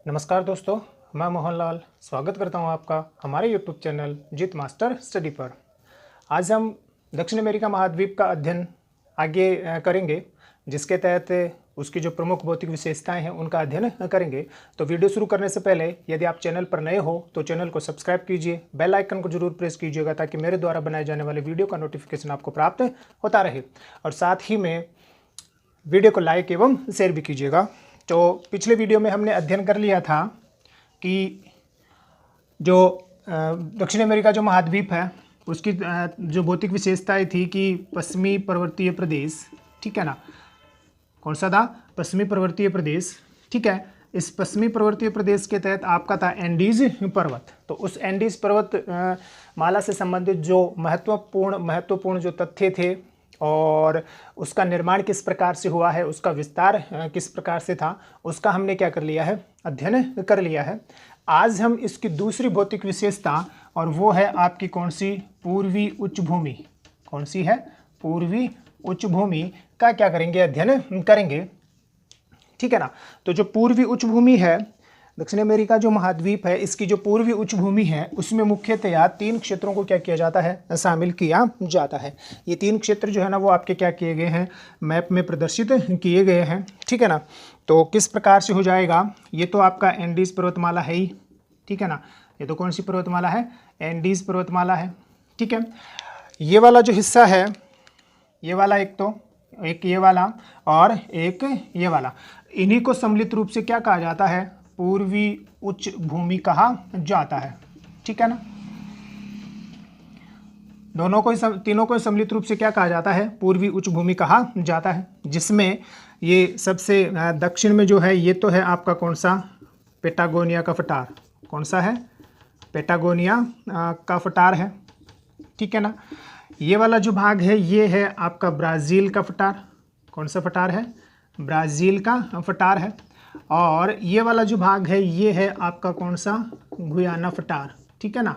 नमस्कार दोस्तों, मैं मोहनलाल स्वागत करता हूं आपका हमारे यूट्यूब चैनल जीत मास्टर स्टडी पर। आज हम दक्षिण अमेरिका महाद्वीप का अध्ययन आगे करेंगे, जिसके तहत उसकी जो प्रमुख भौतिक विशेषताएं हैं उनका अध्ययन करेंगे। तो वीडियो शुरू करने से पहले यदि आप चैनल पर नए हो तो चैनल को सब्सक्राइब कीजिए, बेल आइकन को जरूर प्रेस कीजिएगा ताकि मेरे द्वारा बनाए जाने वाले वीडियो का नोटिफिकेशन आपको प्राप्त होता रहे। और साथ ही में वीडियो को लाइक एवं शेयर भी कीजिएगा। तो पिछले वीडियो में हमने अध्ययन कर लिया था कि जो दक्षिण अमेरिका जो महाद्वीप है उसकी जो भौतिक विशेषताएं थी कि पश्चिमी पर्वतीय प्रदेश, ठीक है ना, कौन सा था? पश्चिमी पर्वतीय प्रदेश, ठीक है। इस पश्चिमी पर्वतीय प्रदेश के तहत आपका था एंडीज पर्वत। तो उस एंडीज पर्वत माला से संबंधित जो महत्वपूर्ण जो तथ्य थे और उसका निर्माण किस प्रकार से हुआ है, उसका विस्तार किस प्रकार से था, उसका हमने क्या कर लिया है? अध्ययन कर लिया है। आज हम इसकी दूसरी भौतिक विशेषता, और वो है आपकी कौन सी? पूर्वी उच्च भूमि। कौन सी है? पूर्वी उच्च भूमि का क्या करेंगे? अध्ययन करेंगे, ठीक है ना। तो जो पूर्वी उच्च भूमि है, दक्षिण अमेरिका जो महाद्वीप है, इसकी जो पूर्वी उच्च भूमि है उसमें मुख्यतया 3 क्षेत्रों को क्या किया जाता है? शामिल किया जाता है। ये 3 क्षेत्र जो है ना वो आपके क्या किए गए हैं? मैप में प्रदर्शित किए गए हैं, ठीक है ना। तो किस प्रकार से हो जाएगा? ये तो आपका एंडीज पर्वतमाला है ही, ठीक है ना। ये तो कौन सी पर्वतमाला है? एंडीज पर्वतमाला है, ठीक है। ये वाला जो हिस्सा है, ये वाला एक ये वाला और एक ये वाला, इन्हीं को सम्मिलित रूप से क्या कहा जाता है? पूर्वी उच्च भूमि कहा जाता है, ठीक है ना। तीनों को सम्मिलित रूप से क्या कहा जाता है? पूर्वी उच्च भूमि कहा जाता है। जिसमें ये सबसे दक्षिण में जो है ये तो है आपका कौन सा? पेटागोनिया का पठार। कौन सा है? पेटागोनिया का पठार है, ठीक है ना। ये वाला जो भाग है ये है आपका ब्राज़ील का पठार। कौन सा पठार है? ब्राज़ील का पठार है। और ये वाला जो भाग है ये है आपका कौन सा? गुयाना पठार, ठीक है ना।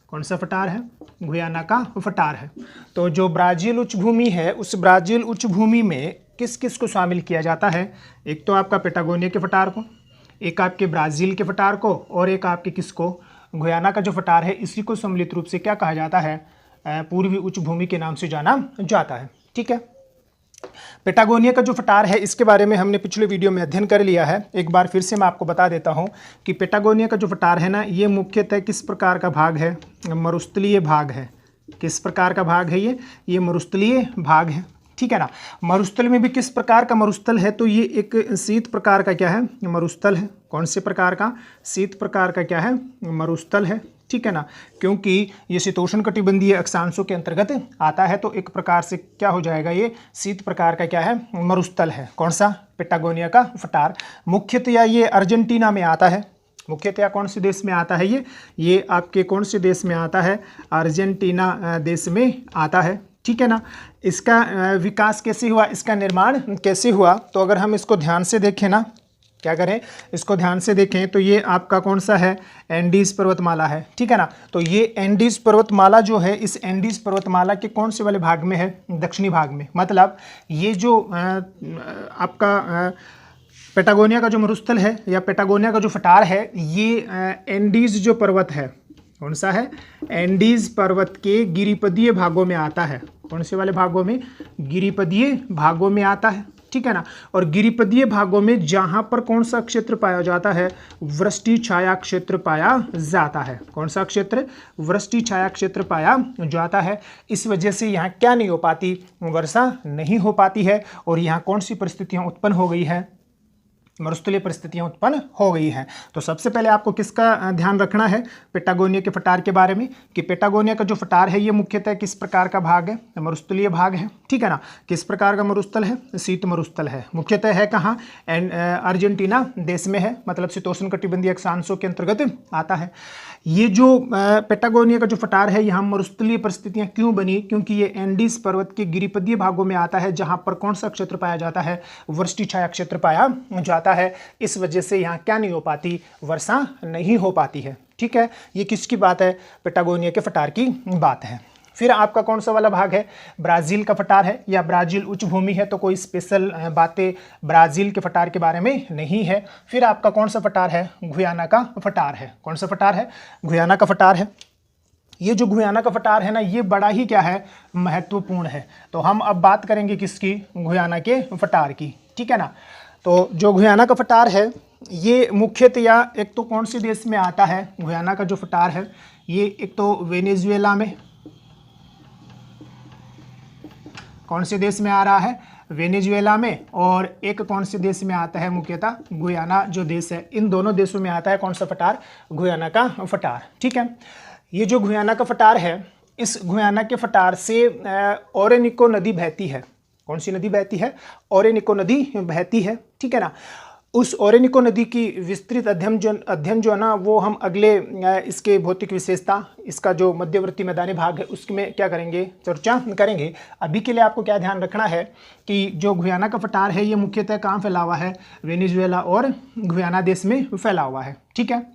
कौन सा पठार है? गुयाना का पठार है। तो जो ब्राज़ील उच्च भूमि है, उस ब्राज़ील उच्च भूमि में किस किस को शामिल किया जाता है? एक तो आपका पेटागोनिया के पठार को, एक आपके ब्राज़ील के पठार को, और एक आपके किसको? गुयाना का जो पठार है, इसी को सम्मिलित रूप से क्या कहा जाता है? पूर्वी उच्च भूमि के नाम से जाना जाता है, ठीक है। पेटागोनिया का जो पठार है इसके बारे में हमने पिछले वीडियो में अध्ययन कर लिया है। एक बार फिर से मैं आपको बता देता हूं कि पेटागोनिया का जो पठार है ना, ये मुख्यतः किस प्रकार का भाग है? मरुस्थलीय भाग है। किस प्रकार का भाग है ये मरुस्थलीय भाग है, ठीक है ना। मरुस्थल में भी किस प्रकार का मरुस्थल है? तो ये एक शीत प्रकार का क्या है? मरुस्थल है। कौन से प्रकार का? शीत प्रकार का क्या है? मरुस्थल है, ठीक है ना। क्योंकि ये शीतोष्ण कटिबंधीय अक्षांशों के अंतर्गत आता है, तो एक प्रकार से क्या हो जाएगा? ये शीत प्रकार का क्या है? मरुस्थल है। कौन सा? पेटागोनिया का पठार। मुख्यतया ये अर्जेंटीना में आता है। मुख्यतया कौन से देश में आता है ये आपके कौन से देश में आता है? अर्जेंटीना देश में आता है, ठीक है ना। इसका विकास कैसे हुआ, इसका निर्माण कैसे हुआ? तो अगर हम इसको ध्यान से देखें ना, क्या करें? इसको ध्यान से देखें तो ये आपका कौन सा है? एंडीज पर्वतमाला है, ठीक है ना। तो ये एंडीज पर्वतमाला जो है, इस एंडीज पर्वतमाला के कौन से वाले भाग में है? दक्षिणी भाग में। मतलब ये जो आपका पेटागोनिया का जो मरुस्थल है या पेटागोनिया का जो पठार है, ये एंडीज जो पर्वत है, कौन सा है? एंडीज पर्वत के गिरिपदीय भागों में आता है। कौन से वाले भागों में? गिरिपदीय भागों में आता है, ठीक है ना। और गिरिपदीय भागों में जहां पर कौन सा क्षेत्र पाया जाता है? वृष्टि छाया क्षेत्र पाया जाता है। कौन सा क्षेत्र? वृष्टि छाया क्षेत्र पाया जाता है। इस वजह से यहाँ क्या नहीं हो पाती? वर्षा नहीं हो पाती है। और यहाँ कौन सी परिस्थितियां उत्पन्न हो गई है? मरुस्थलीय परिस्थितियां उत्पन्न हो गई हैं। तो सबसे पहले आपको किसका ध्यान रखना है? पेटागोनिया के पठार के बारे में, कि पेटागोनिया का जो पठार है ये मुख्यतः किस प्रकार का भाग है? मरुस्थलीय भाग है, ठीक है ना। किस प्रकार का मरुस्थल है? शीत मरुस्थल है। मुख्यतः है कहाँ? अर्जेंटीना देश में है, मतलब शीतोष्ण कटिबंधीय अक्षांशों के अंतर्गत आता है। ये जो पेटागोनिया का जो पठार है, यहाँ मरुस्थलीय परिस्थितियां क्यों बनी? क्योंकि ये एंडीज पर्वत के गिरिपदीय भागों में आता है, जहां पर कौन सा क्षेत्र पाया जाता है? वृष्टि छाया क्षेत्र पाया जाता है। इस वजह से यहाँ क्या नहीं हो पाती? वर्षा नहीं हो पाती है, ठीक है। ये किसकी बात है? पेटागोनिया के पठार की बात है, फिर आपका कौन सा वाला भाग है, ब्राज़ील का फटार है या ब्राज़ील उच्च भूमि है, तो कोई स्पेशल बातें ब्राज़ील के फटार के बारे में नहीं है। फिर आपका कौन सा फटार है, गुयाना का फटार है। कौन सा फटार है, गुयाना का फटार है। ये जो गुयाना का फटार है ना, ये बड़ा ही क्या है, महत्वपूर्ण है। तो हम अब बात करेंगे किसकी, गुयाना के फटार की, ठीक है ना। तो जो गुयाना का फटार है ये मुख्यतया एक तो कौन से देश में आता है, गुयाना का जो फटार है ये एक तो वेनेजुएला में, कौन से देश में आ रहा है, वेनेजुएला में, और एक कौन से देश में आता है, मुख्यतः गुयाना जो देश है, इन दोनों देशों में आता है कौन सा फटार, गुयाना का फटार, ठीक है। ये जो गुयाना का फटार है, इस गुयाना के फटार से ओरेनिको नदी बहती है। कौन सी नदी बहती है, ओरेनिको नदी बहती है, ठीक है ना। उस ओरेनिको नदी की विस्तृत अध्ययन जो है ना, वो हम अगले इसके भौतिक विशेषता, इसका जो मध्यवर्ती मैदानी भाग है उसमें क्या करेंगे, चर्चा करेंगे। अभी के लिए आपको क्या ध्यान रखना है कि जो गुयाना का फटार है ये मुख्यतः कहाँ फैला हुआ है, वेनेजुएला और गुयाना देश में फैला हुआ है, ठीक है।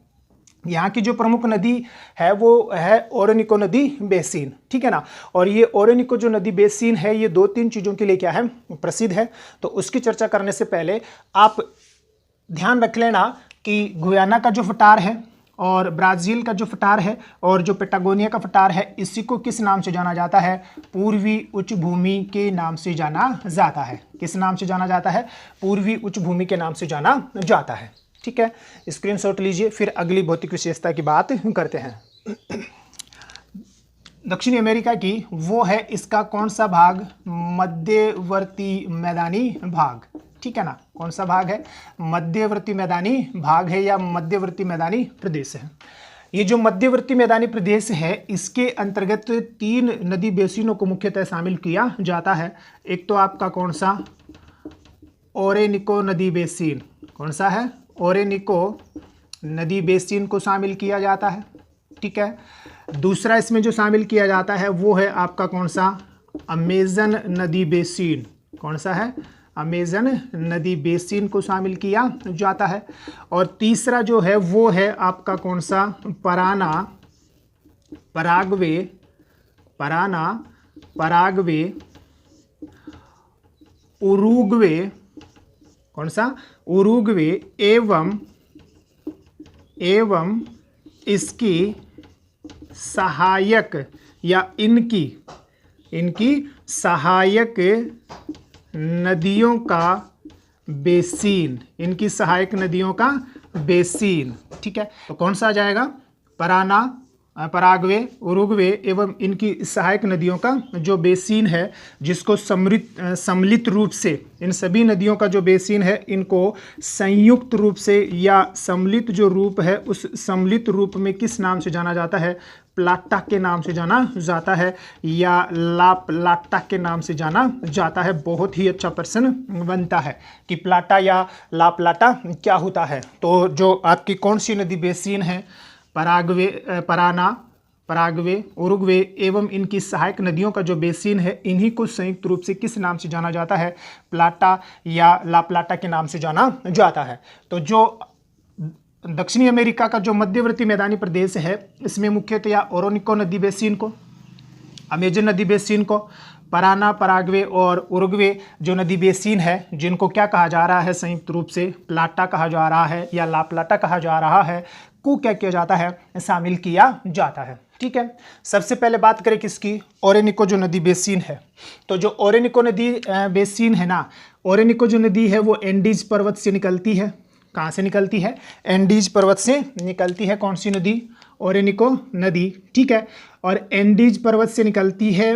यहाँ की जो प्रमुख नदी है वो है ओरेनिको नदी बेसिन, ठीक है ना। और ये ओरेनिको जो नदी बेसिन है ये 2-3 चीज़ों के लिए क्या है, प्रसिद्ध है। तो उसकी चर्चा करने से पहले आप ध्यान रख लेना कि गुयाना का जो फटार है और ब्राज़ील का जो फटार है और जो पेटागोनिया का फटार है, इसी को किस नाम से जाना जाता है, पूर्वी उच्च भूमि के नाम से जाना जाता है। किस नाम से जाना जाता है, पूर्वी उच्च भूमि के नाम से जाना जाता है, ठीक है। स्क्रीनशॉट लीजिए, फिर अगली भौतिक विशेषता की बात करते हैं। दक्षिणी अमेरिका की वो है इसका कौन सा भाग, मध्यवर्ती मैदानी भाग, ठीक है ना। कौन सा भाग है, मध्यवर्ती मैदानी भाग है या मध्यवर्ती मैदानी प्रदेश है। ये जो मध्यवर्ती मैदानी प्रदेश है इसके अंतर्गत 3 नदी बेसिनों को मुख्यतः शामिल किया जाता है। एक तो आपका कौन सा, ओरेनिको नदी बेसिन, कौन सा है, ओरेनिको नदी बेसिन को शामिल किया जाता है, ठीक है। दूसरा इसमें जो शामिल किया जाता है वो है आपका कौन सा, अमेजन नदी बेसिन, कौन सा है, अमेजन नदी बेसिन को शामिल किया जाता है। और तीसरा जो है वो है आपका कौन सा, पराग्वे उरुग्वे, कौन सा, उरुग्वे एवं इसकी सहायक या इनकी सहायक नदियों का बेसिन, इनकी सहायक नदियों का बेसिन, ठीक है। तो कौन सा आ जाएगा, पराग्वे, उरुग्वे एवं इनकी सहायक नदियों का जो बेसिन है, जिसको सम्मिलित रूप से, इन सभी नदियों का जो बेसिन है इनको संयुक्त रूप से या सम्मिलित जो रूप है उस सम्मिलित रूप में किस नाम से जाना जाता है, प्लाटा के नाम से जाना जाता है या ला प्लाटा के नाम से जाना जाता है। बहुत ही अच्छा प्रश्न बनता है कि प्लाटा या ला प्लाटा क्या होता है। तो जो आपकी कौन सी नदी बेसिन है, पराग्वे, उरुग्वे एवं इनकी सहायक नदियों का जो बेसिन है, इन्हीं को संयुक्त रूप से किस नाम से जाना जाता है, प्लाटा या ला प्लाटा के नाम से जाना जाता है। तो जो दक्षिणी अमेरिका का जो मध्यवर्ती मैदानी प्रदेश है इसमें मुख्यतया ओरेनिको नदी बेसिन को, अमेजन नदी बेसिन को, पराग्वे और उरुग्वे जो नदी बेसिन है, जिनको क्या कहा जा रहा है, संयुक्त रूप से प्लाटा कहा जा रहा है या ला प्लाटा कहा जा रहा है, को क्या किया जाता है, शामिल किया जाता है, ठीक है। सबसे पहले बात करें किसकी, ओरेनिको जो नदी बेसिन है। तो जो ओरेनिको नदी बेसिन है ना, ओरेनिको जो नदी है वो एंडीज पर्वत से निकलती है। कहाँ से निकलती है, एंडीज पर्वत से निकलती है। कौन सी नदी, ओरेनिको नदी, ठीक है। और एंडीज पर्वत से निकलती है,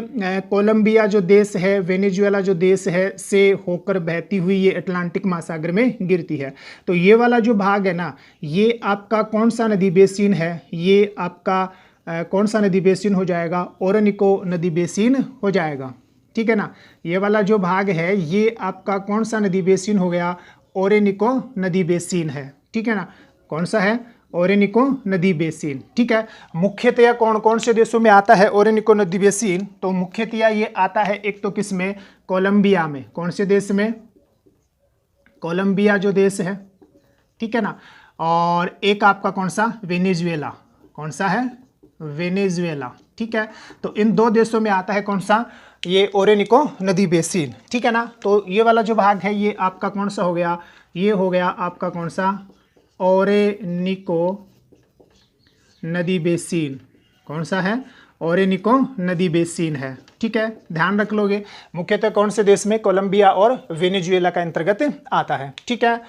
कोलंबिया जो देश है, वेनेजुएला जो देश है से होकर बहती हुई ये अटलांटिक महासागर में गिरती है। तो ये वाला जो भाग है ना, ये आपका कौन सा नदी बेसिन है, ये आपका कौन सा नदी बेसिन हो जाएगा, ओरेनिको नदी बेसिन हो जाएगा, ठीक है ना। ये वाला जो भाग है ये आपका कौन सा नदी बेसिन हो गया, ओरेनिको नदी बेसिन है, ठीक है ना। कौन सा है, ओरेनिको नदी बेसिन, ठीक है। मुख्यतया कौन कौन से देशों में आता है ओरेनिको नदी बेसिन, तो मुख्यतया ये आता है एक तो किस में, कोलंबिया में। कौन से देश में, कोलंबिया जो देश है, ठीक है ना। और एक आपका कौन सा, वेनेजुएला, कौन सा है, वेनेजुएला, ठीक है। तो इन दो देशों में आता है कौन सा, ये ओरेनिको नदी बेसिन, ठीक है ना। तो ये वाला जो भाग है ये आपका कौन सा हो गया, ये हो गया आपका कौन सा, ओरेनिको नदी बेसिन। कौन सा है, ओरेनिको नदी बेसिन है, ठीक है, ध्यान रख लोगे। मुख्यतः कौन से देश में, कोलंबिया और वेनेजुएला का अंतर्गत आता है, ठीक है।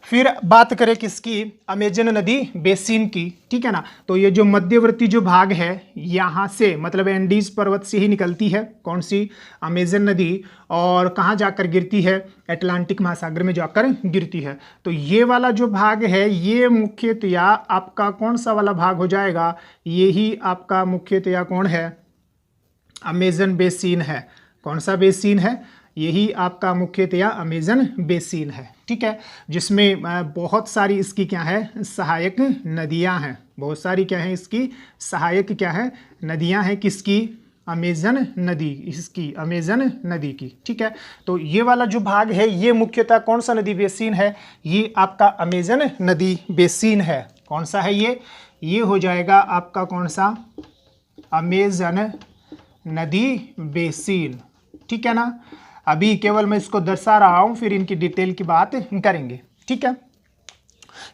फिर बात करें किसकी, अमेजन नदी बेसिन की, ठीक है ना। तो ये जो मध्यवर्ती जो भाग है यहाँ से, मतलब एंडीज पर्वत से ही निकलती है कौन सी, अमेजन नदी, और कहाँ जाकर गिरती है, अटलांटिक महासागर में जाकर गिरती है। तो ये वाला जो भाग है ये मुख्यतया आपका कौन सा वाला भाग हो जाएगा, यही आपका मुख्यतया कौन है, अमेजन बेसिन है। कौन सा बेसिन है, यही आपका मुख्यतया अमेजन बेसिन है, ठीक है, जिसमें बहुत सारी इसकी क्या है, सहायक नदियां हैं, बहुत सारी क्या है इसकी सहायक क्या है, नदियां हैं, किसकी, अमेजन नदी, इसकी अमेजन नदी की, ठीक है। तो ये वाला जो भाग है ये मुख्यतः कौन सा नदी बेसिन है, ये आपका अमेजन नदी बेसिन है। कौन सा है ये हो जाएगा आपका कौन सा, अमेजन नदी बेसिन, ठीक है ना। अभी केवल मैं इसको दर्शा रहा हूं, फिर इनकी डिटेल की बात करेंगे, ठीक है।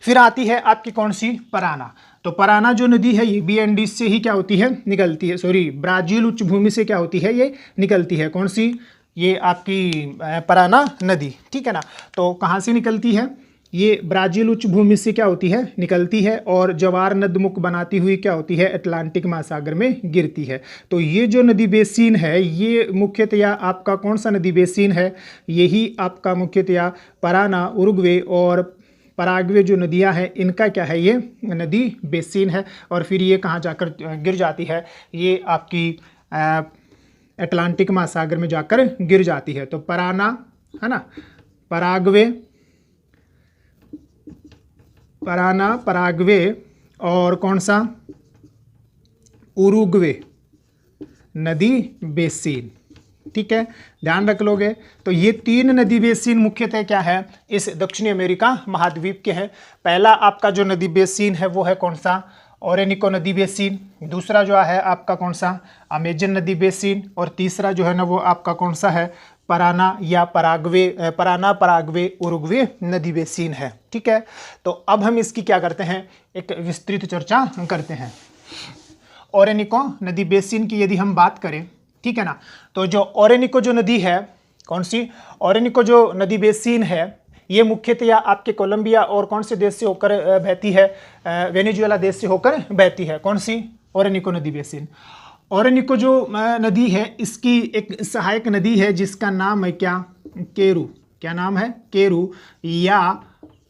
फिर आती है आपकी कौन सी, पराना। तो पराना जो नदी है ये भी एंडीज से ही क्या होती है, निकलती है, सॉरी ब्राजील उच्च भूमि से क्या होती है, ये निकलती है। कौन सी, ये आपकी पराना नदी, ठीक है ना। तो कहाँ से निकलती है, ये ब्राजील उच्च भूमि से क्या होती है, निकलती है, और जवार नदमुख बनाती हुई क्या होती है, अटलांटिक महासागर में गिरती है। तो ये जो नदी बेसिन है ये मुख्यतया आपका कौन सा नदी बेसिन है, यही आपका मुख्यतया पराना, उरुग्वे और पराग्वे जो नदियां हैं इनका क्या है, ये नदी बेसिन है। और फिर ये कहाँ जाकर गिर जाती है, ये आपकी अटलांटिक महासागर में जाकर गिर जाती है। तो पराना है ना, पराना, पराग्वे और कौन सा, उरुग्वे नदी बेसिन, ठीक है, ध्यान रख लोगे। तो ये तीन नदी बेसिन मुख्यतः क्या है, इस दक्षिणी अमेरिका महाद्वीप के हैं। पहला आपका जो नदी बेसिन है वो है कौन सा, ओरेनिको नदी बेसिन। दूसरा जो है आपका कौन सा, अमेजन नदी बेसिन। और तीसरा जो है ना वो आपका कौन सा है, पराना या पराग्वे उरुग्वे नदी बेसिन है, ठीक है। तो अब हम इसकी क्या करते हैं, एक विस्तृत चर्चा करते हैं। ओरेनिको नदी बेसिन की यदि हम बात करें, ठीक है ना, तो जो ओरेनिको जो नदी है, कौन सी, ओरेनिको जो नदी बेसिन है ये मुख्यतया आपके कोलंबिया और कौन से देश से होकर बहती है, वेनेजुएला देश से होकर बहती है। कौन सी, ओरेनिको नदी बेसिन। ओरेनिको जो नदी है इसकी एक सहायक नदी है जिसका नाम है क्या, केरू। क्या नाम है, केरू या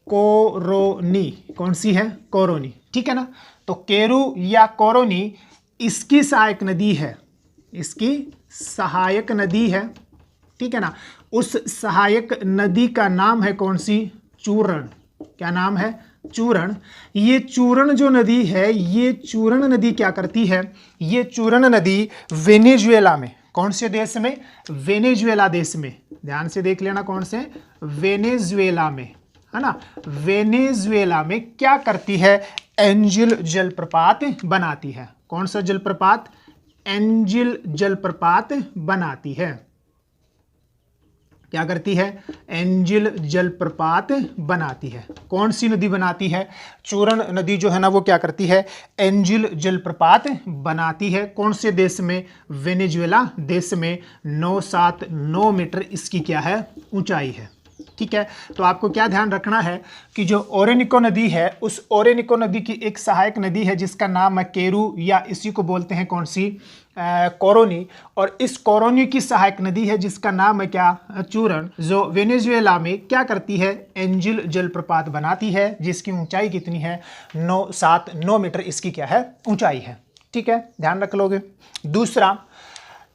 कोरोनी। कौन सी है, कोरोनी, ठीक है ना। तो केरू या कोरोनी इसकी सहायक नदी है, इसकी सहायक नदी है, ठीक है ना। उस सहायक नदी का नाम है कौन सी, चूरण। क्या नाम है, चूरण। ये चूरण जो नदी है, ये चूरण नदी क्या करती है, ये चूरण नदी वेनेजुएला में, कौन से देश में, वेनेजुएला देश में, ध्यान से देख लेना कौन से, वेनेजुएला में, है ना। वेनेजुएला में क्या करती है, एंजिल जलप्रपात बनाती है। कौन सा जलप्रपात, एंजिल जलप्रपात बनाती है। क्या करती है, एंजिल जलप्रपात बनाती है। कौन सी नदी बनाती है, चूरण नदी जो है ना वो क्या करती है, एंजिल जलप्रपात बनाती है। कौन से देश में, वेनेजुएला देश में। 979 मीटर इसकी क्या है, ऊंचाई है, ठीक है। तो आपको क्या ध्यान रखना है कि जो ओरेनिको नदी है उस ओरेनिको नदी की एक सहायक नदी है जिसका नाम है केरू या इसी को बोलते हैं कौन सी, कोरोनी। और इस कोरोनी की सहायक नदी है जिसका नाम है क्या, चूरण, जो वेनेजुएला में क्या करती है, एंजिल जलप्रपात बनाती है जिसकी ऊंचाई कितनी है, 979 मीटर इसकी क्या है, ऊंचाई है, ठीक है, ध्यान रख लोगे। दूसरा,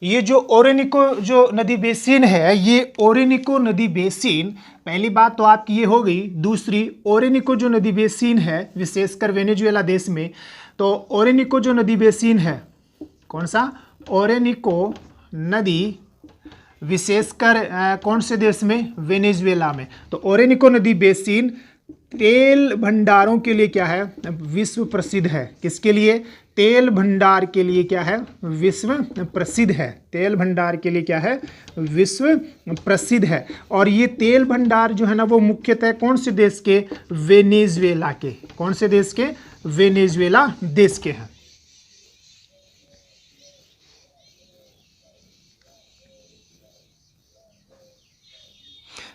ये जो ओरेनिको जो नदी बेसिन है, ये ओरेनिको नदी बेसिन, पहली बात तो आपकी ये हो गई। दूसरी, ओरेनिको जो नदी बेसिन है विशेषकर वेनेजुएला देश में, तो ओरेनिको जो नदी बेसिन है, कौन सा, ओरेनिको नदी विशेषकर कौन से देश में, वेनेजुएला में। तो ओरेनिको नदी बेसिन तेल भंडारों के लिए क्या है, विश्व प्रसिद्ध है। किसके लिए? तेल भंडार के लिए क्या है, विश्व प्रसिद्ध है। तेल भंडार के लिए क्या है, विश्व प्रसिद्ध है। और ये तेल भंडार जो है ना वो मुख्यतः कौन से देश के? वेनेजुएला के। कौन से देश के? वेनेजुएला देश के हैं।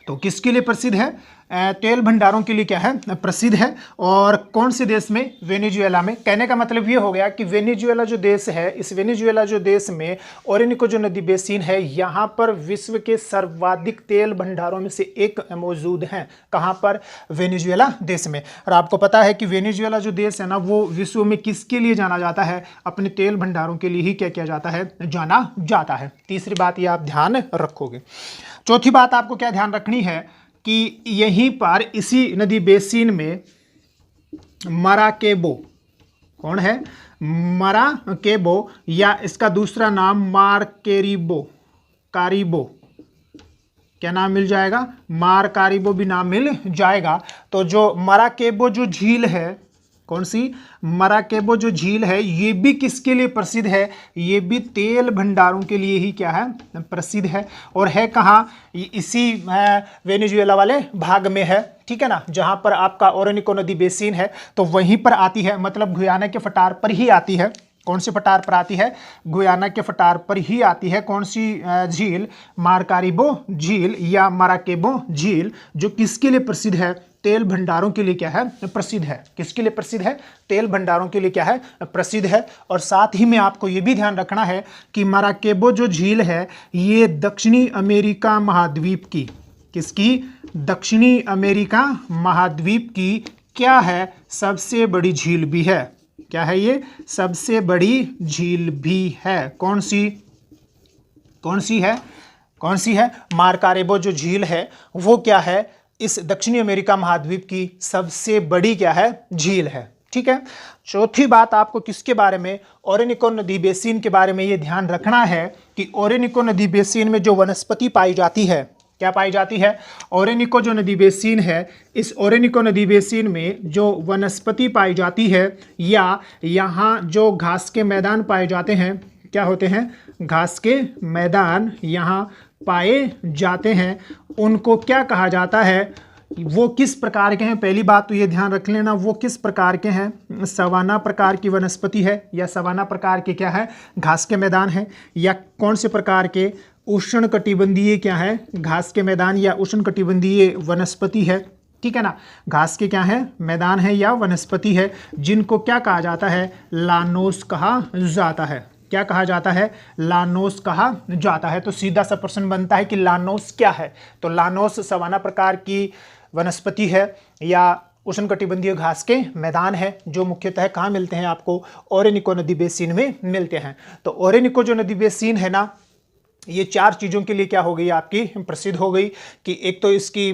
तो किसके लिए प्रसिद्ध है? तेल भंडारों के लिए क्या है, प्रसिद्ध है। और कौन से देश में? वेनेजुएला में। कहने का मतलब ये हो गया कि वेनेजुएला जो देश है, इस वेनेजुएला जो देश में ओरिनिको जो नदी बेसिन है, यहाँ पर विश्व के सर्वाधिक तेल भंडारों में से एक मौजूद हैं। कहाँ पर? वेनेजुएला देश में। और आपको पता है कि वेनेजुएला जो देश है ना वो विश्व में किसके लिए जाना जाता है? अपने तेल भंडारों के लिए ही क्या किया जाता है? जाना जाता है। तीसरी बात ये आप ध्यान रखोगे। चौथी बात आपको क्या ध्यान रखनी है कि यहीं पर इसी नदी बेसिन में मराकेबो, कौन है? मराकेबो, या इसका दूसरा नाम मारकेरिबो, कारिबो, क्या नाम मिल जाएगा? मारकारिबो भी नाम मिल जाएगा। तो जो मराकेबो जो झील है, कौन सी? मराकेबो जो झील है, ये भी किसके लिए प्रसिद्ध है? ये भी तेल भंडारों के लिए ही क्या है? प्रसिद्ध है। और है कहाँ? इसी वेनेजुएला वाले भाग में है, ठीक है ना, जहाँ पर आपका ओरिनिको नदी बेसिन है, तो वहीं पर आती है, मतलब गुयाना के पठार पर ही आती है। कौन से पठार पर आती है? गुयाना के पठार पर ही आती है। कौन सी झील? मारकारिबो झील या मराकेबो झील, जो किसके लिए प्रसिद्ध है? तेल भंडारों के लिए क्या है? प्रसिद्ध है। किसके लिए प्रसिद्ध है? तेल भंडारों के लिए क्या है? प्रसिद्ध है। और साथ ही में आपको यह भी ध्यान रखना है कि मराकेबो जो झील है ये दक्षिणी अमेरिका महाद्वीप की, किसकी? दक्षिणी अमेरिका महाद्वीप की क्या है? सबसे बड़ी झील भी है। क्या है ये? सबसे बड़ी झील भी है। कौन सी? कौन सी है? कौन सी है? मारकारेबो जो झील है वो क्या है? इस दक्षिणी अमेरिका महाद्वीप की सबसे बड़ी क्या है? झील है। ठीक है। चौथी बात आपको किसके बारे में? ओरिनिको नदी बेसिन के बारे में ये ध्यान रखना है कि ओरिनिको नदी बेसिन में जो वनस्पति पाई जाती है, क्या पाई जाती है? ओरिनिको जो नदी बेसिन है, इस ओरिनिको नदी बेसिन में जो वनस्पति पाई जाती है या यहाँ जो घास के मैदान पाए जाते हैं, क्या होते हैं? घास के मैदान यहाँ पाए जाते हैं, उनको क्या कहा जाता है? वो किस प्रकार के हैं? पहली बात तो ये ध्यान रख लेना, वो किस प्रकार के हैं? सवाना प्रकार की वनस्पति है या सवाना प्रकार के क्या है? घास के मैदान है। या कौन से प्रकार के? उष्णकटिबंधीय क्या है? घास के मैदान या उष्णकटिबंधीय वनस्पति है। ठीक है ना, घास के क्या है? मैदान है या वनस्पति है, जिनको क्या कहा जाता है? लानोस कहा जाता है। क्या कहा जाता है? लानोस कहा जाता है। तो सीधा सा प्रश्न बनता है कि लानोस क्या है? तो लानोस सवाना प्रकार की वनस्पति है या उष्णकटिबंधीय घास के मैदान है, जो मुख्यतः कहाँ मिलते हैं आपको? ओरिनिको नदी बेसिन में मिलते हैं। तो ओरिनिको जो नदी बेसिन है ना, ये चार चीज़ों के लिए क्या हो गई आपकी? प्रसिद्ध हो गई। कि एक तो इसकी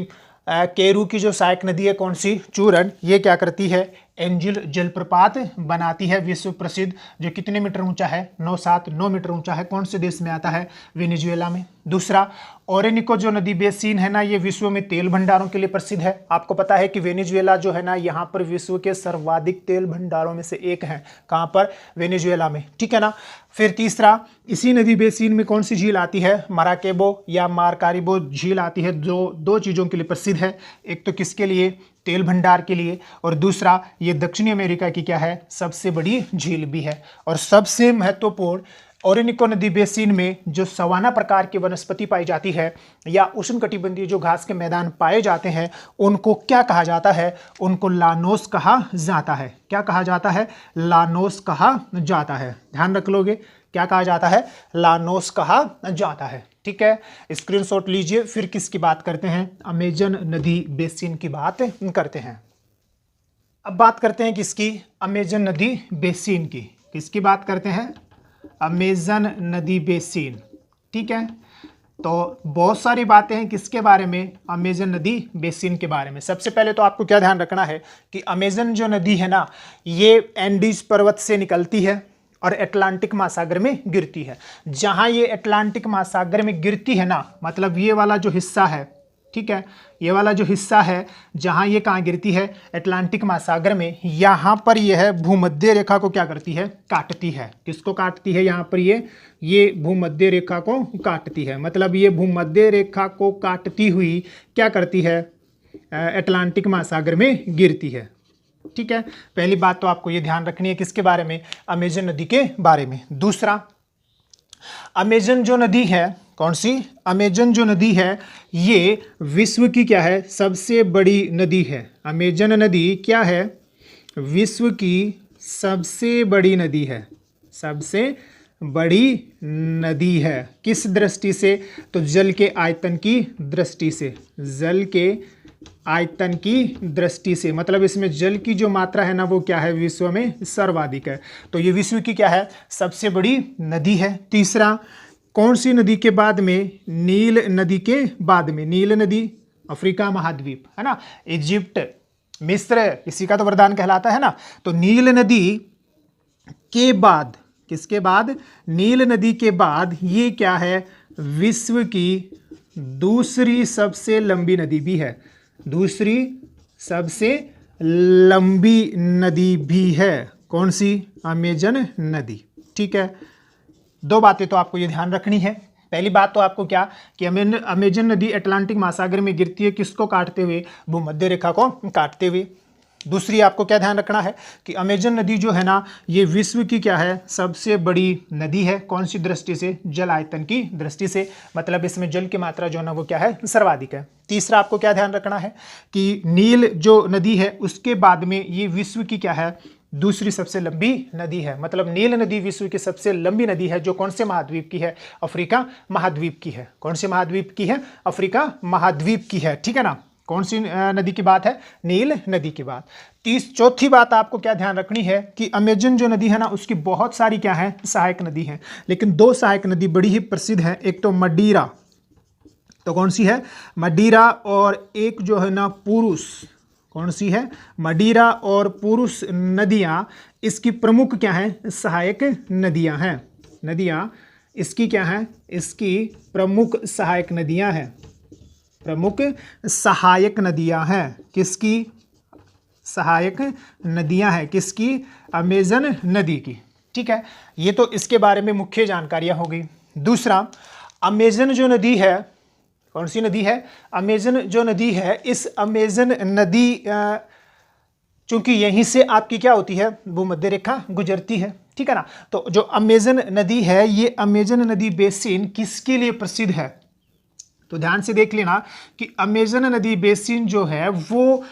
केरू की जो सहायक नदी है, कौन सी? चूरन, ये क्या करती है? एंजिल जलप्रपात बनाती है, विश्व प्रसिद्ध, जो कितने मीटर ऊंचा है? 9 मीटर ऊंचा है। कौन से देश में आता है? वेनेजुएला में। दूसरा, ओरिनिको जो नदी बेसिन है ना, ये विश्व में तेल भंडारों के लिए प्रसिद्ध है। आपको पता है कि वेनेजुएला जो है ना, यहाँ पर विश्व के सर्वाधिक तेल भंडारों में से एक है। कहाँ पर? वेनेजुएला में। ठीक है ना। फिर तीसरा, इसी नदी बेसिन में कौन सी झील आती है? मराकेबो या मारकारिबो झील आती है, जो दो चीज़ों के लिए प्रसिद्ध है। एक तो किसके लिए? तेल भंडार के लिए, और दूसरा ये दक्षिणी अमेरिका की क्या है? सबसे बड़ी झील भी है। और सबसे महत्वपूर्ण, ओरिनिको नदी बेसिन में जो सवाना प्रकार की वनस्पति पाई जाती है या उष्णकटिबंधीय जो घास के मैदान पाए जाते हैं, उनको क्या कहा जाता है? उनको लानोस कहा जाता है। क्या कहा जाता है? लानोस कहा जाता है। ध्यान रख लोगे, क्या कहा जाता है? लानोस कहा जाता है। ठीक है, स्क्रीनशॉट लीजिए। फिर किसकी बात करते हैं? अमेजन नदी बेसिन की बात करते हैं। अब बात करते हैं किसकी? अमेजन नदी बेसिन की। किसकी बात करते हैं? अमेजन नदी बेसिन। ठीक है, तो बहुत सारी बातें हैं किसके बारे में? अमेजन नदी बेसिन के बारे में। सबसे पहले तो आपको क्या ध्यान रखना है कि अमेजन जो नदी है ना, ये एंडीज पर्वत से निकलती है और अटलांटिक महासागर में गिरती है। जहां ये अटलांटिक महासागर में गिरती है ना, मतलब ये वाला जो हिस्सा है, ठीक है। ये वाला जो हिस्सा है जहाँ ये कहाँ गिरती है, अटलांटिक महासागर में, यहाँ पर ये है भूमध्य रेखा को क्या करती है, काटती है। किसको काटती है, यहाँ पर ये भूमध्य रेखा को काटती है। मतलब ये भूमध्य रेखा को काटती हुई क्या करती है, अटलांटिक महासागर में गिरती है। ठीक है, पहली बात तो आपको ये ध्यान रखनी है, किसके बारे में, अमेजन नदी के बारे में। दूसरा, अमेजन जो नदी है, कौन सी, अमेजन जो नदी है ये विश्व की क्या है, सबसे बड़ी नदी है। अमेजन नदी क्या है, विश्व की सबसे बड़ी नदी है, सबसे बड़ी नदी है। किस दृष्टि से, तो जल के आयतन की दृष्टि से, जल के आयतन की दृष्टि से। मतलब इसमें जल की जो मात्रा है ना वो क्या है, विश्व में सर्वाधिक है। तो ये विश्व की क्या है, सबसे बड़ी नदी है। तीसरा, कौन सी नदी के बाद में, नील नदी के बाद में। नील नदी अफ्रीका महाद्वीप है ना, इजिप्ट, मिस्र, इसी का तो वरदान कहलाता है ना। तो नील नदी के बाद, किसके बाद, नील नदी के बाद ये क्या है, विश्व की दूसरी सबसे लंबी नदी भी है, दूसरी सबसे लंबी नदी भी है। कौन सी, अमेजन नदी। ठीक है, दो बातें तो आपको ये ध्यान रखनी है। पहली बात तो आपको क्या, कि अमेजन नदी अटलांटिक महासागर में गिरती है, किसको काटते हुए, भूमध्य रेखा को काटते हुए। दूसरी आपको क्या ध्यान रखना है कि अमेजन नदी जो है ना ये विश्व की क्या है, सबसे बड़ी नदी है। कौन सी दृष्टि से, जल आयतन की दृष्टि से। मतलब इसमें जल की मात्रा जो है ना वो क्या है, सर्वाधिक है। तीसरा आपको क्या ध्यान रखना है कि नील जो नदी है उसके बाद में ये विश्व की क्या है, दूसरी सबसे लंबी नदी है। मतलब नील नदी विश्व की सबसे लंबी नदी है, जो कौन से महाद्वीप की है, अफ्रीका महाद्वीप की है। कौन से महाद्वीप की है, अफ्रीका महाद्वीप की है। ठीक है ना, कौन सी नदी की बात है, नील नदी की बात। चौथी बात आपको क्या ध्यान रखनी है कि अमेजन जो नदी है ना उसकी बहुत सारी क्या है, सहायक नदी है, लेकिन दो सहायक नदी बड़ी ही प्रसिद्ध है। एक तो मडीरा, तो कौन सी है, मडीरा, और एक जो है ना पुरुष। कौन सी है, मडीरा और पुरुष नदियां इसकी प्रमुख क्या है, सहायक नदियां हैं। नदियां इसकी क्या है, इसकी प्रमुख सहायक नदियां हैं, प्रमुख सहायक नदियां हैं। किसकी, सहायक नदियां हैं, किसकी, अमेजन नदी की। ठीक है, ये तो इसके बारे में मुख्य जानकारियां हो गई। दूसरा, अमेजन जो नदी है, कौन सी नदी है, अमेजन जो नदी है, इस अमेजन नदी चूंकि यहीं से आपकी क्या होती है, भूमध्य रेखा गुजरती है। ठीक है ना, तो जो अमेजन नदी है ये अमेजन नदी बेसिन किसके लिए प्रसिद्ध है, तो ध्यान से देख लेना कि अमेजन नदी बेसिन जो है वो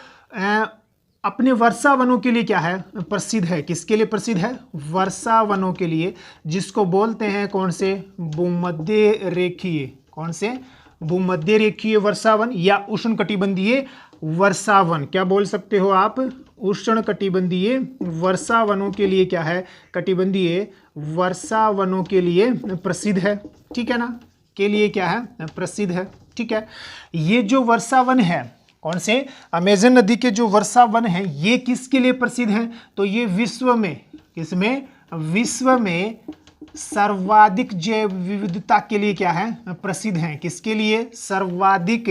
अपने वर्षा वनों के लिए क्या है, प्रसिद्ध है। किसके लिए प्रसिद्ध है, वर्षा वनों के लिए, जिसको बोलते हैं कौन से, भूमध्य रेखीय, कौन से, भूमध्य रेखीय वर्षावन या उष्णकटिबंधीय वर्षावन, क्या बोल सकते हो आप, उष्णकटिबंधीय वर्षावनों के लिए क्या है, कटिबंधीय वर्षावनों के लिए प्रसिद्ध है। ठीक है ना, के लिए क्या है, प्रसिद्ध है। ठीक है, ये जो वर्षावन है, कौन से, अमेजन नदी के जो वर्षावन है ये किसके लिए प्रसिद्ध है, तो ये विश्व में, किसमें, विश्व में सर्वाधिक जैव विविधता के लिए क्या है, प्रसिद्ध हैं। किसके लिए, सर्वाधिक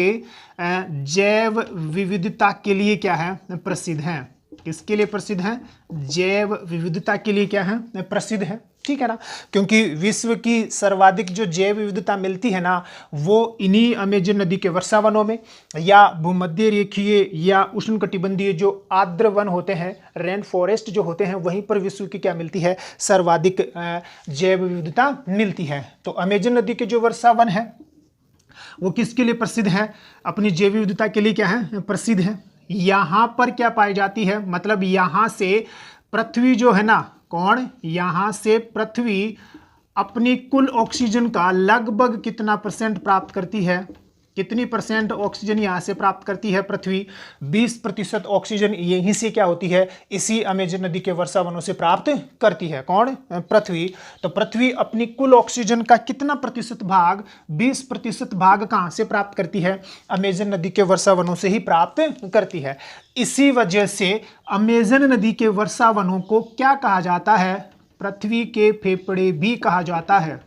जैव विविधता के लिए क्या है, प्रसिद्ध हैं। किसके लिए प्रसिद्ध हैं, जैव विविधता के लिए क्या है, प्रसिद्ध है। ठीक है ना, क्योंकि विश्व की सर्वाधिक जो जैव विविधता मिलती है ना वो इन्हीं अमेजन नदी के वर्षावनों में, या भूमध्य रेखीय या उष्णकटिबंधीय जो आर्द्र वन होते हैं, रेन फॉरेस्ट जो होते हैं, वहीं पर विश्व की क्या मिलती है, सर्वाधिक जैव विविधता मिलती है। तो अमेजन नदी के जो वर्षावन है वो किसके लिए प्रसिद्ध है, अपनी जैव विविधता के लिए क्या है, प्रसिद्ध है। यहाँ पर क्या पाई जाती है, मतलब यहाँ से पृथ्वी जो है ना, कौन, यहाँ से पृथ्वी अपनी कुल ऑक्सीजन का लगभग कितना % प्राप्त करती है, कितनी % ऑक्सीजन यहाँ से प्राप्त करती है पृथ्वी, 20% ऑक्सीजन यहीं से क्या होती है, इसी अमेजन नदी के वर्षावनों से प्राप्त करती है। कौन, पृथ्वी। तो पृथ्वी अपनी कुल ऑक्सीजन का कितना प्रतिशत भाग, 20% भाग कहाँ से प्राप्त करती है, अमेजन नदी के वर्षावनों से ही प्राप्त करती है। इसी वजह से अमेजन नदी के वर्षावनों को क्या कहा जाता है, पृथ्वी के फेफड़े भी कहा जाता है।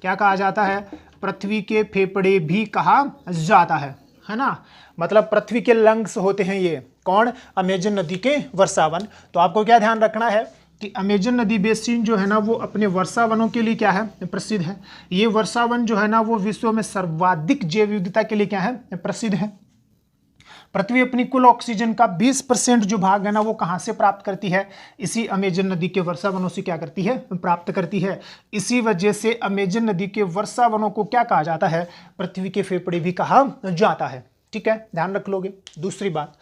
क्या कहा जाता है, पृथ्वी के फेफड़े भी कहा जाता है। है ना, मतलब पृथ्वी के लंग्स होते हैं ये कौन, अमेजन नदी के वर्षावन। तो आपको क्या ध्यान रखना है कि अमेजन नदी बेसिन जो है ना वो अपने वर्षावनों के लिए क्या है, प्रसिद्ध है। ये वर्षावन जो है ना वो विश्व में सर्वाधिक जैव विविधता के लिए क्या है, प्रसिद्ध है। पृथ्वी अपनी कुल ऑक्सीजन का 20% जो भाग है ना वो कहाँ से प्राप्त करती है, इसी अमेजन नदी के वर्षावनों से क्या करती है, प्राप्त करती है। इसी वजह से अमेजन नदी के वर्षावनों को क्या कहा जाता है, पृथ्वी के फेफड़े भी कहा जाता है। ठीक है, ध्यान रख लोगे। दूसरी बात,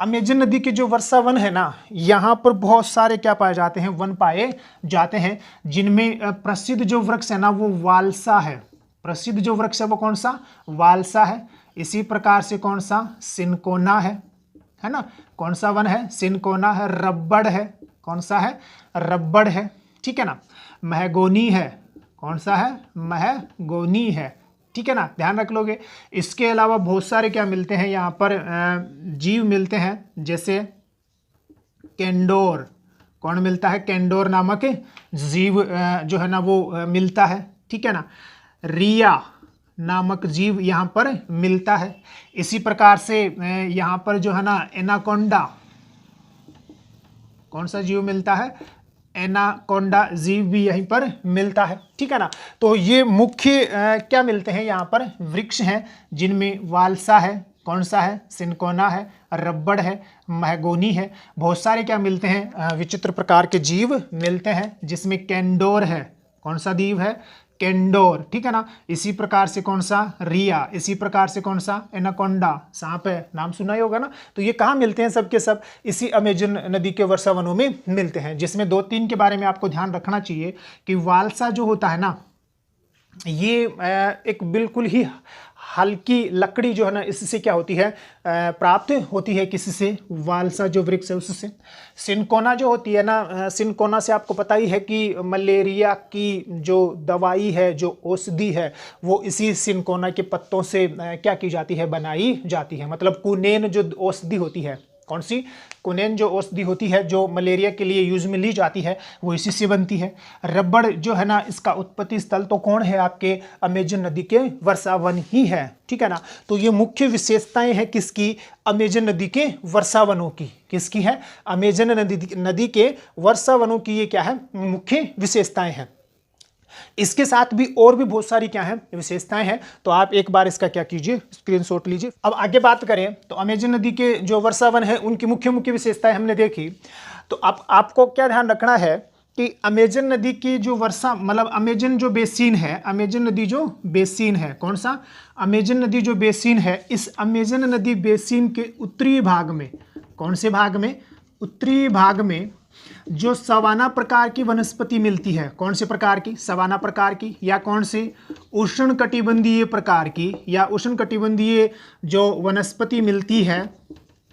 अमेजन नदी के जो वर्षावन है ना, यहाँ पर बहुत सारे क्या पाए जाते हैं, वन पाए जाते हैं, जिनमें प्रसिद्ध जो वृक्ष है ना वो वालसा है। प्रसिद्ध जो वृक्ष है वो कौन सा, वालसा है। इसी प्रकार से कौन सा, सिनकोना है ना, कौन सा वन है, सिनकोना है। रबड़ है, कौन सा है, रबड़ है। ठीक है ना, महगोनी है, कौन सा है, महगोनी है। ठीक है ना, ध्यान रख लोगे। इसके अलावा बहुत सारे क्या मिलते हैं यहाँ पर, जीव मिलते हैं, जैसे केंडोर, कौन मिलता है, केंडोर नामक जीव जो है ना वो मिलता है। ठीक है ना, रिया नामक जीव यहाँ पर मिलता है। इसी प्रकार से यहाँ पर जो है ना एनाकोंडा, कौन सा जीव मिलता है, एनाकोंडा जीव भी यहीं पर मिलता है। ठीक है ना, तो ये मुख्य क्या मिलते हैं यहाँ पर, वृक्ष हैं, जिनमें वालसा है, कौन सा है, सिनकोना है, रबड़ है, महगोनी है। बहुत सारे क्या मिलते हैं, विचित्र प्रकार के जीव मिलते हैं, जिसमें केंडोर है, कौन सा जीव है, केंडोर। ठीक है ना, इसी प्रकार से कौन सा, रिया। इसी प्रकार से कौन सा, एनाकोंडा, सांप है, नाम सुना ही होगा ना। तो ये कहाँ मिलते हैं, सब के सब इसी अमेजन नदी के वर्षावनों में मिलते हैं, जिसमें 2-3 के बारे में आपको ध्यान रखना चाहिए कि वालसा जो होता है ना, ये एक बिल्कुल ही हल्की लकड़ी जो है ना इससे क्या होती है, प्राप्त होती है, किससे, वालसा जो वृक्ष है उससे। सिनकोना जो होती है ना, सिनकोना से आपको पता ही है कि मलेरिया की जो दवाई है, जो औषधि है, वो इसी सिनकोना के पत्तों से क्या की जाती है, बनाई जाती है। मतलब कुनेन जो औषधि होती है, कौन सी, कुनेन जो औषधि होती है जो मलेरिया के लिए यूज में ली जाती है, वो इसी से बनती है। रबड़ जो है ना, इसका उत्पत्ति स्थल तो कौन है, आपके अमेजन नदी के वर्षावन ही है। ठीक है ना, तो ये मुख्य विशेषताएं हैं किसकी, अमेजन नदी के वर्षावनों की। किसकी है, अमेजन नदी के वर्षावनों की ये क्या है, मुख्य विशेषताएं हैं। इसके साथ भी और भी बहुत सारी क्या है, विशेषताएं हैं। तो आप एक बार इसका क्या कीजिए, स्क्रीनशॉट लीजिए। अब आगे बात करें तो अमेजन नदी के जो वर्षावन है उनकी मुख्य मुख्य विशेषताएं हमने देखी। तो अब आपको क्या ध्यान रखना है कि अमेजन नदी की जो वर्षा, मतलब अमेजन जो बेसिन है, अमेजन नदी जो बेसिन है, कौन सा, अमेजन नदी जो बेसिन है, इस अमेजन नदी बेसिन के उत्तरी भाग में, कौन से भाग में, उत्तरी भाग में जो सवाना प्रकार की वनस्पति मिलती है, कौन से प्रकार की, सवाना प्रकार की, या कौन सी, उष्णकटिबंधीय प्रकार की, या उष्णकटिबंधीय जो वनस्पति मिलती है,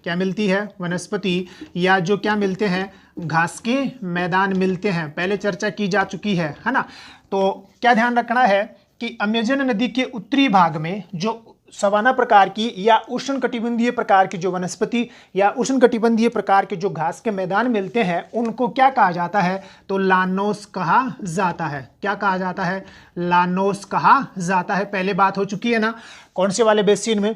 क्या मिलती है, वनस्पति, या जो क्या मिलते हैं, घास के मैदान मिलते हैं, पहले चर्चा की जा चुकी है ना। तो क्या ध्यान रखना है कि अमेजन नदी के उत्तरी भाग में जो सवाना प्रकार की या उष्णकटिबंधीय प्रकार की जो वनस्पति या उष्णकटिबंधीय प्रकार के जो घास के मैदान मिलते हैं, उनको क्या कहा जाता है, तो लानोस कहा जाता है। क्या कहा जाता है, लानोस कहा जाता है। पहले बात हो चुकी है ना, कौन से वाले बेसिन में,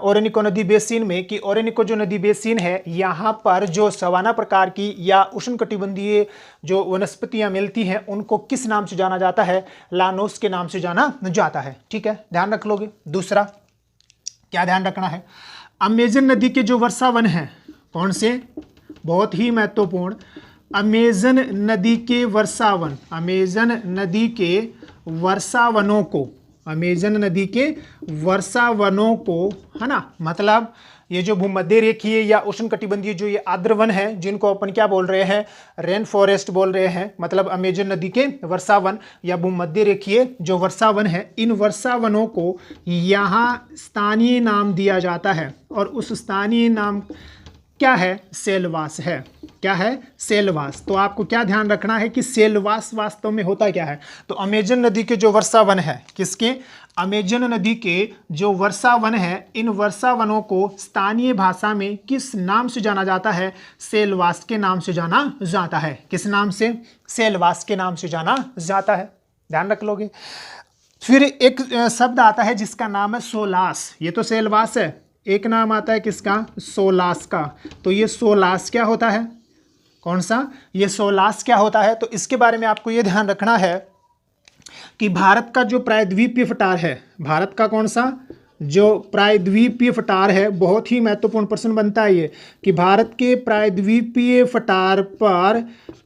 ओरेनिको नदी बेसिन में, कि ओरेनिको जो नदी बेसिन है, यहाँ पर जो सवाना प्रकार की या उष्णकटिबंधीय जो वनस्पतियाँ मिलती हैं उनको किस नाम से जाना जाता है, लानोस के नाम से जाना जाता है। ठीक है, ध्यान रख लोगे। दूसरा क्या ध्यान रखना है, अमेजन नदी के जो वर्षावन हैं, कौन से, बहुत ही महत्वपूर्ण, अमेजन नदी के वर्षावन, अमेजन नदी के वर्षावनों को, अमेजन नदी के वर्षावनों को, है ना, मतलब ये जो भूमध्य रेखीय या उष्णकटिबंधीय जो ये आर्द्र वन है, जिनको अपन क्या बोल रहे हैं, रेन फॉरेस्ट बोल रहे हैं, मतलब अमेजन नदी के वर्षावन या भूमध्य रेखीय जो वर्षावन है, इन वर्षावनों को यहाँ स्थानीय नाम दिया जाता है, और उस स्थानीय नाम क्या है, सेलवास है। क्या है, सेलवास। तो आपको क्या ध्यान रखना है कि सेलवास वास्तव में होता क्या है, तो अमेजन नदी के जो वर्षावन है, किसके, अमेजन नदी के जो वर्षावन है, इन वर्षावनों को स्थानीय भाषा में किस नाम से जाना जाता है, सेलवास के नाम से जाना जाता है। किस नाम से, सेलवास के नाम से जाना जाता है। ध्यान रख लोगे। फिर एक शब्द आता है जिसका नाम है सोलास। ये तो सेलवास है, एक नाम आता है किसका, सोलास का। तो ये सोलास क्या होता है, कौन सा, ये सोलास क्या होता है। तो इसके बारे में आपको ये ध्यान रखना है कि भारत का जो प्रायद्वीपीय पठार है, भारत का कौन सा जो प्रायद्वीपीय पठार है, बहुत ही महत्वपूर्ण प्रश्न बनता है ये, कि भारत के प्रायद्वीपीय पठार पर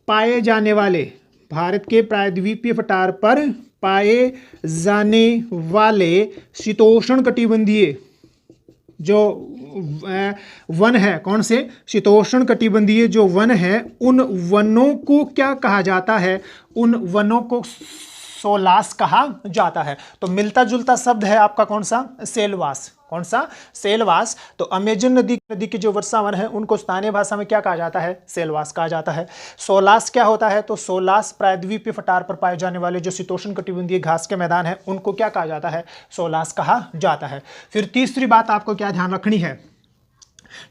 पाए जाने वाले, भारत के प्रायद्वीपीय पठार पर पाए जाने वाले शीतोष्ण कटिबंधीय जो वन है, कौन से, शीतोष्ण कटिबंधीय जो वन है, उन वनों को क्या कहा जाता है, उन वनों को सोलास कहा जाता है। तो मिलता जुलता शब्द है आपका कौन सा, सेलवास। कौन सा, सेलवास। तो अमेजन नदी के जो वर्षावन है उनको स्थानीय भाषा में क्या कहा जाता है, सेलवास कहा जाता है। सोलास क्या होता है, तो सोलास प्रायद्वीपीय पठार पर पाए जाने वाले जो शीतोष्ण कटिबंधीय घास के मैदान है उनको क्या कहा जाता है, सोलास कहा जाता है। फिर तीसरी बात आपको क्या ध्यान रखनी है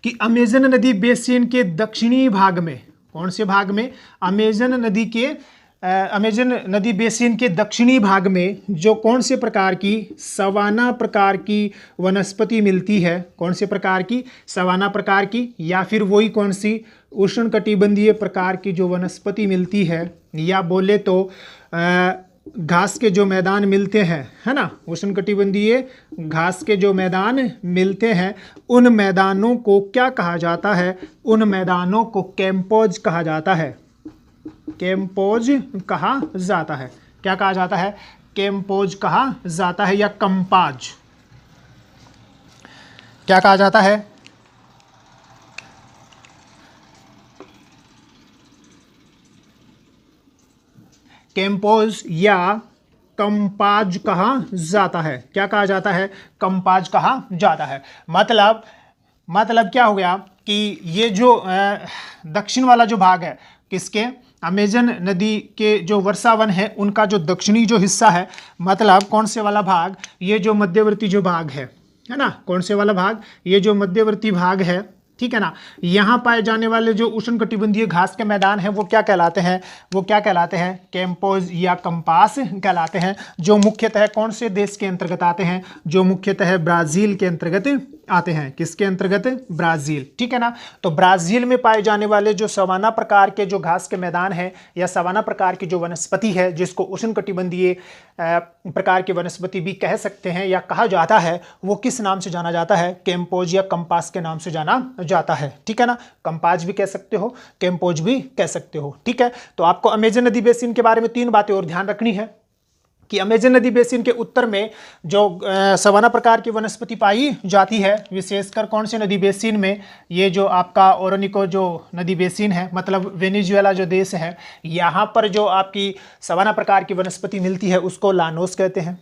कि अमेजन नदी बेसिन के दक्षिणी भाग में, कौन से भाग में, अमेजन नदी बेसिन के दक्षिणी भाग में जो कौन से प्रकार की, सवाना प्रकार की वनस्पति मिलती है, कौन से प्रकार की, सवाना प्रकार की, या फिर वही कौन सी, उष्णकटिबंधीय प्रकार की जो वनस्पति मिलती है, या बोले तो घास के जो मैदान मिलते हैं, है ना, उष्णकटिबंधीय घास के जो मैदान मिलते हैं, उन मैदानों को क्या कहा जाता है, उन मैदानों को कैंपोज कहा जाता है, कैंपोज कहा जाता है। क्या कहा जाता है, कैंपोज कहा जाता है, या कंपाज, क्या कहा जाता है, कैंपोज या कंपाज कहा जाता है। क्या कहा जाता है, कंपाज कहा जाता है। मतलब क्या हो गया कि ये जो दक्षिण वाला जो भाग है, किसके, अमेजन नदी के जो वर्षावन है उनका जो दक्षिणी जो हिस्सा है, मतलब कौन से वाला भाग, ये जो मध्यवर्ती जो भाग है ना, कौन से वाला भाग, ये जो मध्यवर्ती भाग है, ठीक है ना, यहाँ पाए जाने वाले जो उष्णकटिबंधीय घास के मैदान हैं वो क्या कहलाते हैं, वो क्या कहलाते हैं, कैंपोज या कंपास कहलाते हैं, जो मुख्यतः कौन से देश के अंतर्गत आते हैं, जो मुख्यतः ब्राजील के अंतर्गत आते हैं। किसके अंतर्गत, ब्राजील, ठीक है ना। तो ब्राजील में पाए जाने वाले जो सवाना प्रकार के जो घास के मैदान हैं, या सवाना प्रकार की जो वनस्पति है, जिसको उष्णकटिबंधीय प्रकार की वनस्पति भी कह सकते हैं या कहा जाता है, वो किस नाम से जाना जाता है, कैंपोज या कंपास के नाम से जाना जाता है, ठीक है ना। कंपास भी कह सकते हो, कैंपोज भी कह सकते हो, ठीक है। तो आपको अमेजन नदी बेसिन के बारे में 3 बातें और ध्यान रखनी है कि अमेजन नदी बेसिन के उत्तर में जो सवाना प्रकार की वनस्पति पाई जाती है, विशेषकर कौन से नदी बेसिन में, ये जो आपका ओरोनिको जो नदी बेसिन है, मतलब वेनेजुएला जो देश है, यहाँ पर जो आपकी सवाना प्रकार की वनस्पति मिलती है उसको लानोस कहते हैं।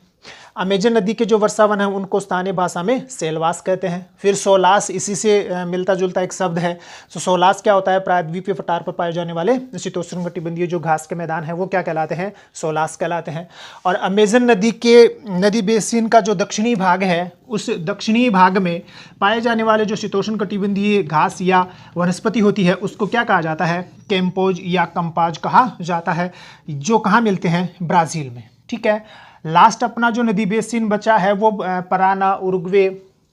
अमेजन नदी के जो वर्षावन है उनको स्थानीय भाषा में सेलवास कहते हैं। फिर सोलास इसी से मिलता जुलता एक शब्द है। तो सोलास क्या होता है, प्रायद्वीपीय पठार पर पाए जाने वाले शीतोष्ण कटिबंधीय जो घास के मैदान है वो क्या कहलाते हैं, सोलास कहलाते हैं। और अमेजन नदी के नदी बेसिन का जो दक्षिणी भाग है, उस दक्षिणी भाग में पाए जाने वाले जो शीतोष्ण कटिबंधीय घास या वनस्पति होती है उसको क्या कहा जाता है, कैंपोज या कंपाज कहा जाता है, जो कहाँ मिलते हैं, ब्राज़ील में, ठीक है। लास्ट अपना जो नदी बेसिन बचा है वो पराना, उरुग्वे,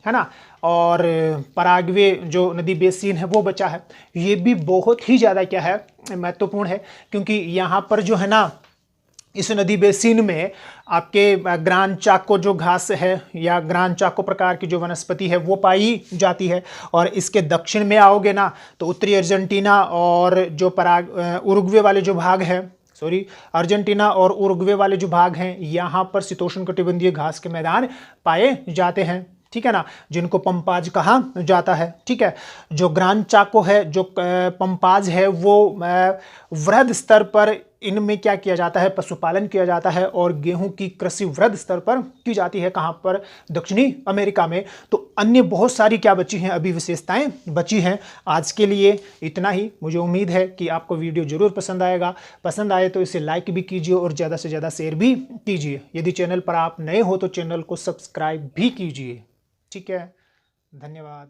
है ना, और पराग्वे जो नदी बेसिन है वो बचा है। ये भी बहुत ही ज़्यादा क्या है, महत्वपूर्ण है, क्योंकि यहाँ पर जो है ना, इस नदी बेसिन में आपके ग्रान चाको जो घास है या ग्रान चाको प्रकार की जो वनस्पति है वो पाई जाती है। और इसके दक्षिण में आओगे ना तो उत्तरी अर्जेंटीना और जो उरुग्वे वाले जो भाग है, अर्जेंटीना और उरुग्वे वाले जो भाग हैं, यहाँ पर शीतोष्ण कटिबंधीय घास के मैदान पाए जाते हैं, ठीक है ना, जिनको पंपाज कहा जाता है, ठीक है। जो ग्रान चाको है, जो पंपाज है, वो वृहद स्तर पर इनमें क्या किया जाता है, पशुपालन किया जाता है और गेहूं की कृषि वृहद स्तर पर की जाती है। कहाँ पर, दक्षिणी अमेरिका में। तो अन्य बहुत सारी क्या बची हैं, अभी विशेषताएं बची हैं। आज के लिए इतना ही। मुझे उम्मीद है कि आपको वीडियो जरूर पसंद आएगा। पसंद आए तो इसे लाइक भी कीजिए और ज़्यादा से ज़्यादा शेयर भी कीजिए। यदि चैनल पर आप नए हो तो चैनल को सब्सक्राइब भी कीजिए, ठीक है। धन्यवाद।